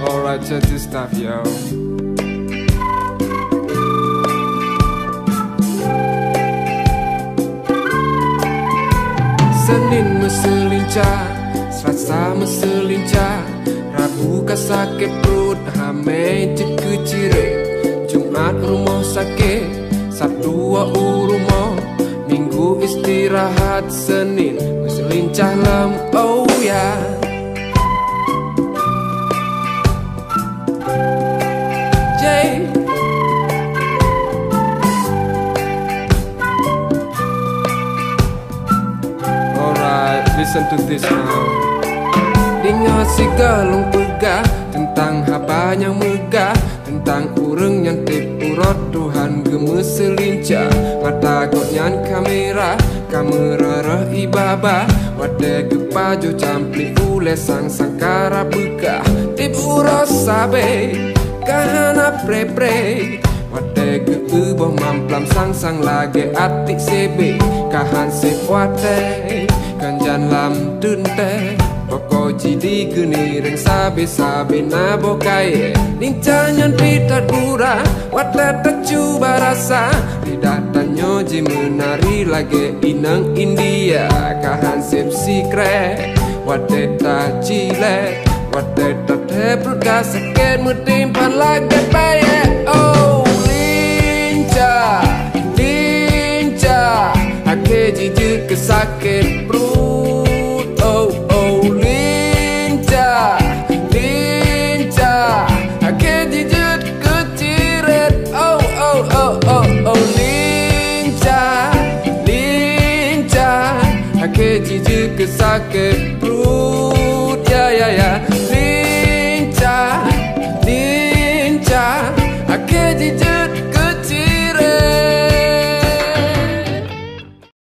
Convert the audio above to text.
Alright, check this stuff, yo. Senin meselincah, Selasa meselincah, Rabu kasakit perut, Hamis kecirit, Jumat rumah sakit, Sabtu rumah, Minggu istirahat, Senin meselincah lem, oh ya. Listen to this now. Dengar si galung pegah tentang haba yang megah, tentang urang yang tip-urot Tuhan gemes selincah. Mata godnyan kamera rah ibaba, wade kepaju campli ule sang sangkara begah. Tip-urot sabe kahana pre-pre, wade keuboh mamplam sang lage atik sebe, kahan sefwate kanjan lam tunte, poko jidi geni reng sabe na bokai, lincanyan pitat pura, wate tercuba rasa, tidak tanyo ji menari lagi inang India, kahan sep sikre, wate ta cile, wate ta teprut kaseket mutimpan lagi paye, oh linca, ake jiji kesakit perut, oh linca, ake jiji kecirit, oh linca, ake jiji kesakit perut, ya